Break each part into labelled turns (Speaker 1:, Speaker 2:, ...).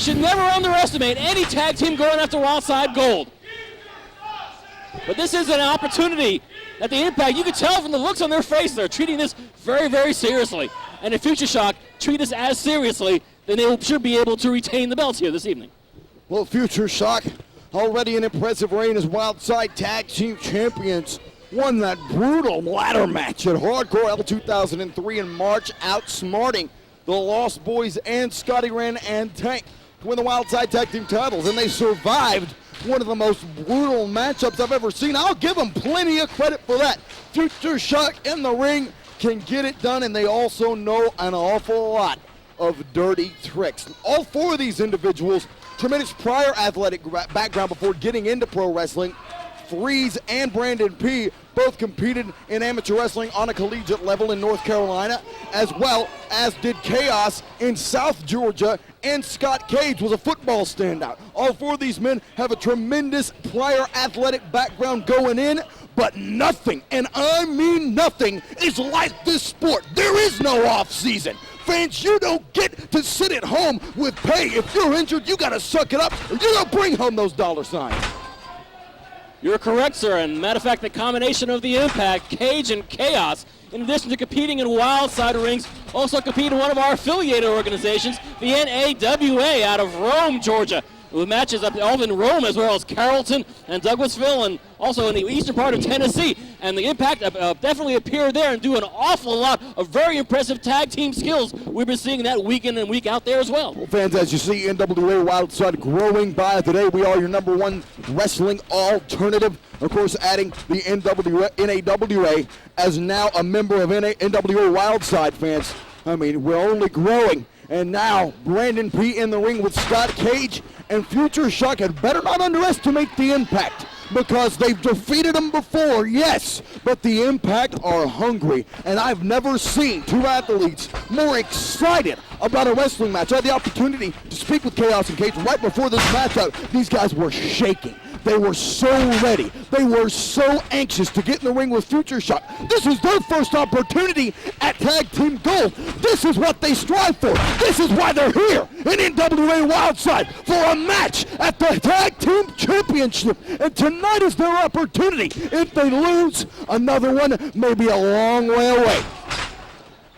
Speaker 1: should never underestimate any tag team going after Wildside Gold. But this is an opportunity that the Impact, you can tell from the looks on their face, they're treating this very, very seriously. And if Future Shock treat this as seriously, then they should be able to retain the belts here this evening.
Speaker 2: Well, Future Shock, already an impressive reign as Wildside Tag Team Champions, won that brutal ladder match at Hardcore L 2003 in March, outsmarting the Lost Boys and Scotty Ren and Tank to win the Wildside Tag Team titles, and they survived one of the most brutal matchups I've ever seen. I'll give them plenty of credit for that. Future Shock in the ring can get it done, and they also know an awful lot of dirty tricks. All four of these individuals, tremendous prior athletic background before getting into pro wrestling. Freeze and Brandon P. both competed in amateur wrestling on a collegiate level in North Carolina, as well as did Kaos in South Georgia, and Scott Cage was a football standout. All four of these men have a tremendous prior athletic background going in, but nothing, and I mean nothing, is like this sport. There is no off season. Fans, you don't get to sit at home with pay. If you're injured, you gotta suck it up, or you don't bring home those dollar signs.
Speaker 1: You're correct, sir, and matter of fact, the combination of the Impact, Cage, and Kaos, in addition to competing in Wildside rings, also compete in one of our affiliated organizations, the NWA out of Rome, Georgia, with matches up all in Rome as well as Carrollton and Douglasville, and also in the eastern part of Tennessee. And the Impact definitely appear there and do an awful lot of very impressive tag team skills. We've been seeing that week in and week out there as well.
Speaker 2: Well, fans, as you see, NWA Wildside growing by the day. We are your #1 wrestling alternative. Of course, adding the NWA as now a member of NWA Wildside, fans. I mean, we're only growing. And now, Brandon P. in the ring with Scott Cage, and Future Shock had better not underestimate the Impact, because they've defeated them before, yes, but the Impact are hungry, and I've never seen two athletes more excited about a wrestling match. I had the opportunity to speak with Kaos and Cage right before this matchup. These guys were shaking. They were so ready. They were so anxious to get in the ring with Future Shock. This is their first opportunity at Tag Team Gold. This is what they strive for. This is why they're here in NWA Wildside for a match at the Tag Team Championship. And tonight is their opportunity. If they lose, another one may be a long way away.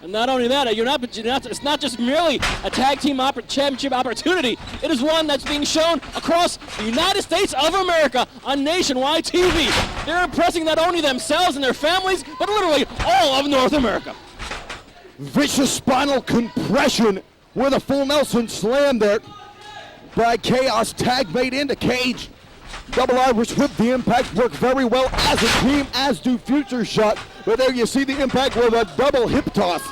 Speaker 1: And not only that, it's not just merely a tag team championship opportunity. It is one that's being shown across the United States of America on nationwide TV. They're impressing not only themselves and their families, but literally all of North America.
Speaker 2: Vicious spinal compression with a full Nelson slam there by Kaos, tag made into Cage. Double Irish whip, the Impact work very well as a team, as do Future Shock. But there you see the Impact with a double hip toss.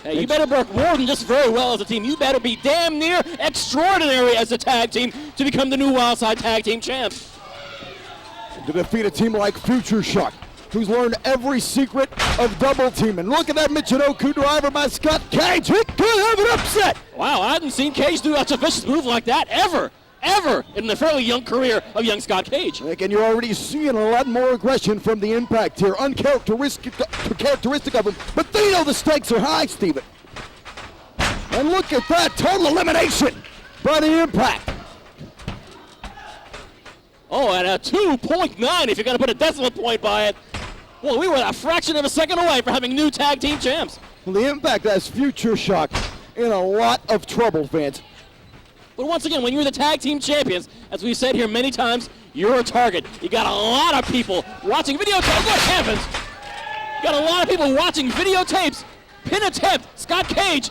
Speaker 1: Hey, you better work more than just very well as a team. You better be damn near extraordinary as a tag team to become the new Wildside Tag Team champs.
Speaker 2: To defeat a team like Future Shock, who's learned every secret of double teaming. Look at that Michinoku driver by Scott Cage. It could have an upset.
Speaker 1: Wow, I haven't seen Cage do such a vicious move like that ever in the fairly young career of young Scott Cage.
Speaker 2: And you're already seeing a lot more aggression from the Impact here. Uncharacteristic of them, but they know the stakes are high, Steven. And look at that, total elimination by the Impact.
Speaker 1: Oh, and a 2.9 if you're going to put a decimal point by it. Well, we were a fraction of a second away from having new tag team champs.
Speaker 2: Well, the Impact has Future Shock in a lot of trouble, fans.
Speaker 1: But once again, when you're the tag team champions, as we've said here many times, you're a target. You got a lot of people watching videotapes. What happens? You got a lot of people watching videotapes. Pin attempt. Scott Cage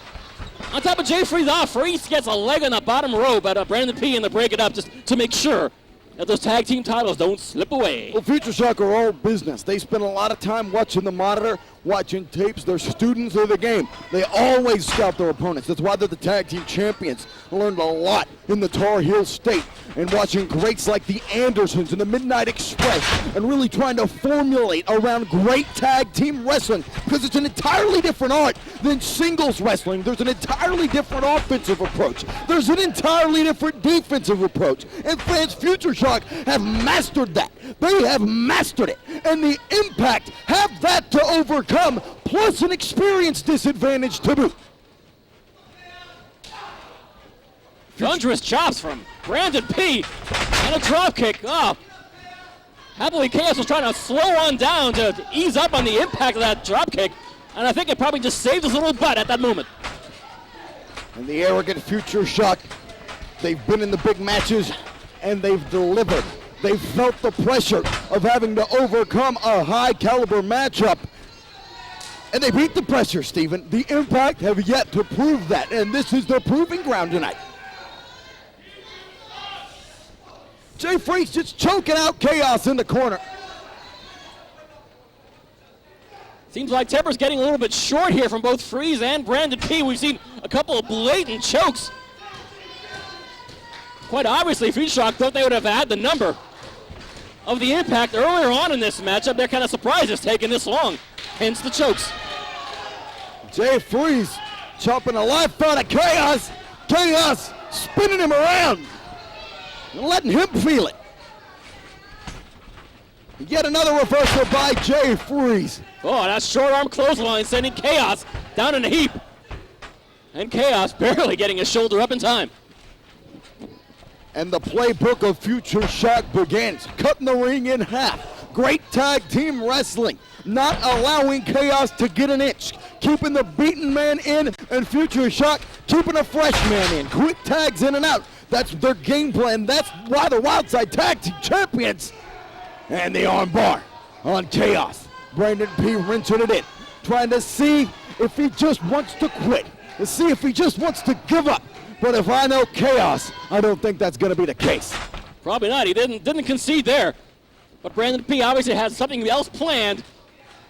Speaker 1: on top of Jay Freeze. Freeze gets a leg on the bottom row, but Brandon P. in to break it up just to make sure that those tag team titles don't slip away.
Speaker 2: Well, Future Shock are all business. They spend a lot of time watching the monitor, watching tapes. They're students of the game. They always scout their opponents. That's why they're the tag team champions. Learned a lot in the Tar Heel State and watching greats like the Andersons and the Midnight Express and really trying to formulate around great tag team wrestling, because it's an entirely different art than singles wrestling. There's an entirely different offensive approach. There's an entirely different defensive approach. And fans, Future Shock have mastered that. They have mastered it. And the Impact have that to overcome, plus an experience disadvantage to boot.
Speaker 1: Thunderous chops from Brandon P. And a drop kick. Oh. Happily, Kaos was trying to slow on down to ease up on the impact of that drop kick. And I think it probably just saved his little butt at that moment.
Speaker 2: And the arrogant Future Shock, they've been in the big matches and they've delivered. They've felt the pressure of having to overcome a high caliber matchup. And they beat the pressure, Steven. The Impact have yet to prove that, and this is their proving ground tonight. Jay Freeze just choking out Kaos in the corner.
Speaker 1: Seems like temper's getting a little bit short here from both Freeze and Brandon P. We've seen a couple of blatant chokes. Quite obviously, Future Shock thought they would have had the number of the Impact earlier on in this matchup. They're kind of surprised it's taken this long, hence the chokes.
Speaker 2: Jay Freeze chopping a life out of Kaos. Kaos spinning him around and letting him feel it. Yet another reversal by Jay Freeze.
Speaker 1: Oh, that short arm clothesline sending Kaos down in a heap. And Kaos barely getting his shoulder up in time.
Speaker 2: And the playbook of Future Shock begins, cutting the ring in half. Great tag team wrestling, not allowing Kaos to get an inch, keeping the beaten man in, and Future Shock keeping a fresh man in. Quick tags in and out. That's their game plan. That's why the Wildside Tag Team Champions. And the arm bar on Kaos. Brandon P rinsing it in, trying to see if he just wants to quit, to see if he just wants to give up. But if I know Kaos, I don't think that's going to be the case.
Speaker 1: Probably not. He didn't concede there. But Brandon P obviously has something else planned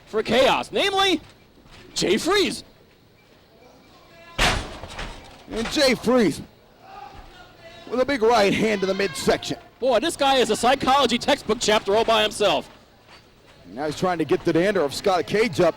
Speaker 1: for Kaos, namely Jay Freeze.
Speaker 2: And Jay Freeze with a big right hand to the midsection.
Speaker 1: Boy, this guy is a psychology textbook chapter all by himself.
Speaker 2: Now he's trying to get the dander of Scott Cage up.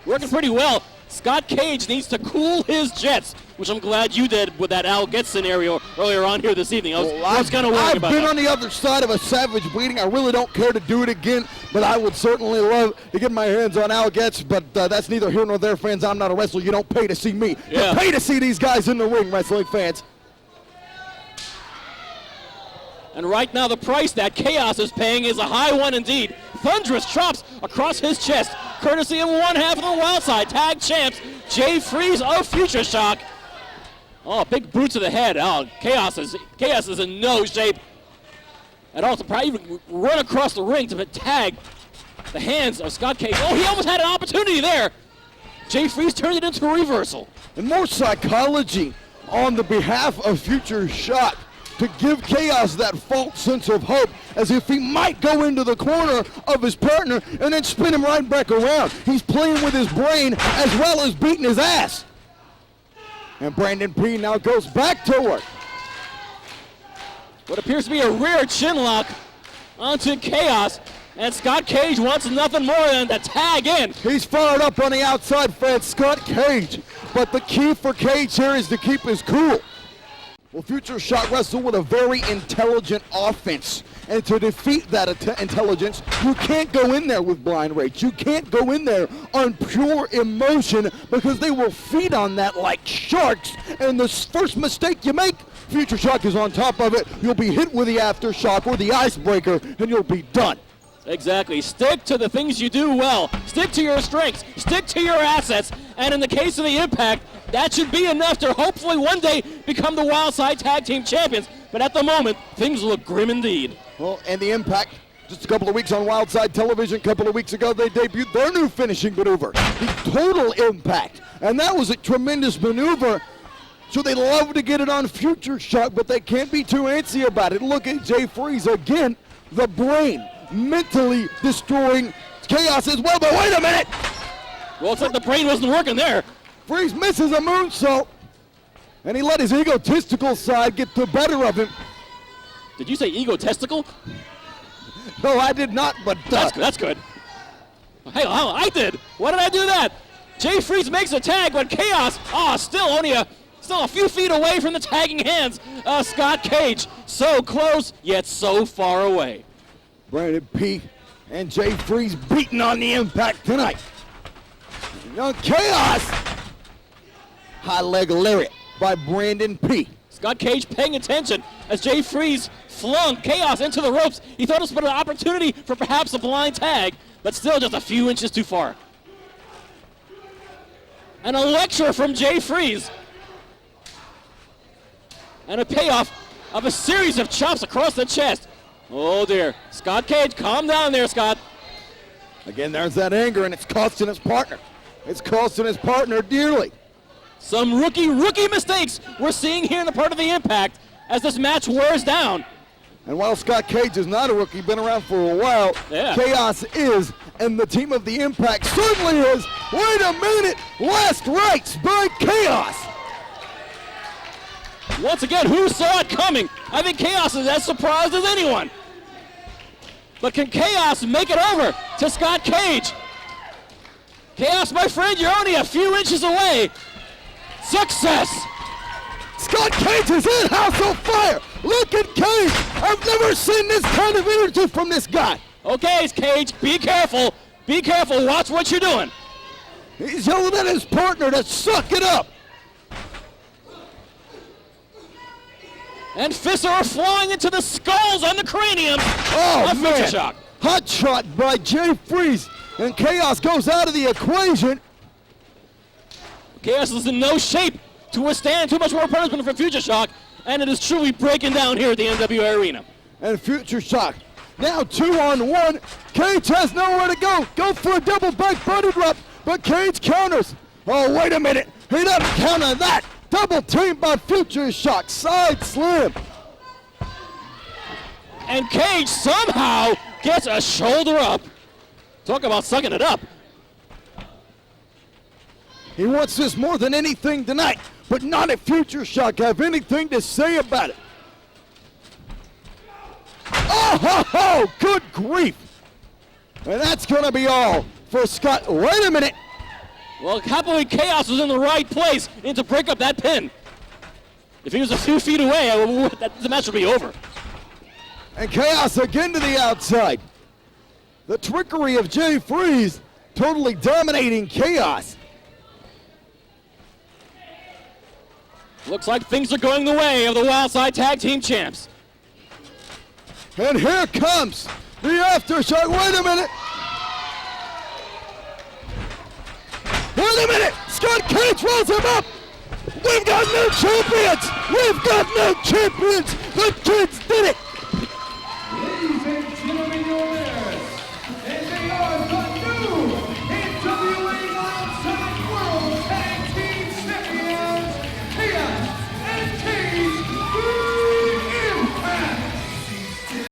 Speaker 1: Working pretty well. Scott Cage needs to cool his jets, which I'm glad you did with that Al Getz scenario earlier on here this evening. I was kind of worried about
Speaker 2: I've been
Speaker 1: that.
Speaker 2: on the other side of a savage bleeding. I really don't care to do it again, but I would certainly love to get my hands on Al Getz, but that's neither here nor there, fans. I'm not a wrestler. You don't pay to see me.
Speaker 1: Yeah.
Speaker 2: You pay to see these guys in the ring, wrestling fans.
Speaker 1: And right now the price that Kaos is paying is a high one indeed. Thunderous chops across his chest, courtesy of one half of the Wildside Tag Champs, Jay Freeze of Future Shock. Oh, big boot to the head. Oh, Kaos is in no shape at all to probably even run across the ring to tag the hands of Scott Cage. Oh, he almost had an opportunity there. Jay Freeze turned it into a reversal.
Speaker 2: And more psychology on the behalf of Future Shock to give Kaos that false sense of hope, as if he might go into the corner of his partner and then spin him right back around. He's playing with his brain as well as beating his ass. And Brandon P now goes back to work.
Speaker 1: What appears to be a rear chin lock onto Kaos, and Scott Cage wants nothing more than to tag in.
Speaker 2: He's fired up on the outside, fans, Scott Cage. But the key for Cage here is to keep his cool. Well, Future Shock wrestle with a very intelligent offense. And to defeat that intelligence, you can't go in there with blind rage. You can't go in there on pure emotion, because they will feed on that like sharks. And the first mistake you make, Future Shock is on top of it. You'll be hit with the aftershock or the icebreaker, and you'll be done.
Speaker 1: Exactly. Stick to the things you do well. Stick to your strengths. Stick to your assets. And in the case of the Impact, that should be enough to hopefully one day become the Wildside Tag Team Champions. But at the moment, things look grim indeed.
Speaker 2: Well, and the Impact, just a couple of weeks on Wildside Television, a couple of weeks ago, they debuted their new finishing maneuver, the Total Impact. And that was a tremendous maneuver. So they love to get it on Future Shock, but they can't be too antsy about it. Look at Jay Freeze again, the brain mentally destroying Kaos as well. But wait a minute!
Speaker 1: Well, it's like the brain wasn't working there.
Speaker 2: Freeze misses a moonsault, and he let his egotistical side get the better of him.
Speaker 1: Did you say egotistical?
Speaker 2: No, I did not, but
Speaker 1: That's good. Hey, I did. Why did I do that? Jay Freeze makes a tag, but Kaos, still a few feet away from the tagging hands. Scott Cage, so close, yet so far away.
Speaker 2: Brandon P and Jay Freeze beating on the Impact tonight. Young Kaos. High leg lariat by Brandon P.
Speaker 1: Scott Cage paying attention as Jay Freeze flung Kaos into the ropes. He thought it was an opportunity for perhaps a blind tag, but still just a few inches too far. And a lecture from Jay Freeze. And a payoff of a series of chops across the chest. Oh dear. Scott Cage, calm down there, Scott.
Speaker 2: Again, there's that anger, and it's costing his partner. It's costing his partner dearly.
Speaker 1: Some rookie mistakes we're seeing here in the part of the Impact as this match wears down.
Speaker 2: And while Scott Cage is not a rookie, been around for a while, Kaos is, and the team of the Impact certainly is. Wait a minute, last rites by Kaos.
Speaker 1: Once again, who saw it coming? I think Kaos is as surprised as anyone. But can Kaos make it over to Scott Cage? Kaos, my friend, you're only a few inches away. Success!
Speaker 2: Scott Cage is in House of Fire. Look at Cage. I've never seen this kind of energy from this guy.
Speaker 1: Okay, Cage, be careful. Be careful. Watch what you're doing.
Speaker 2: He's yelling at his partner to suck it up.
Speaker 1: And fists are flying into the skulls and the cranium.
Speaker 2: Oh,
Speaker 1: man.
Speaker 2: man.
Speaker 1: Shock.
Speaker 2: Hot shot by Jay Freeze. And Kaos goes out of the equation.
Speaker 1: Kaos is in no shape to withstand too much more punishment from Future Shock, and it is truly breaking down here at the NWA Arena.
Speaker 2: And Future Shock now 2-on-1. Cage has nowhere to go. Go for a double back body drop, but Cage counters. Oh, wait a minute. He doesn't counter that. Double team by Future Shock. Side slam.
Speaker 1: And Cage somehow gets a shoulder up. Talk about sucking it up.
Speaker 2: He wants this more than anything tonight, but not if Future Shock have anything to say about it. Oh, ho, ho, good grief. And that's going to be all for Scott. Wait a minute.
Speaker 1: Well, happily Kaos was in the right place to break up that pin. If he was a few feet away, the match would be over.
Speaker 2: And Kaos again to the outside. The trickery of Jay Freeze totally dominating Kaos.
Speaker 1: Looks like things are going the way of the Wildside Tag Team Champs.
Speaker 2: And here comes the aftershock. Wait a minute. Wait a minute. Scott Cage rolls him up. We've got new champions. We've got new champions. The kids did it.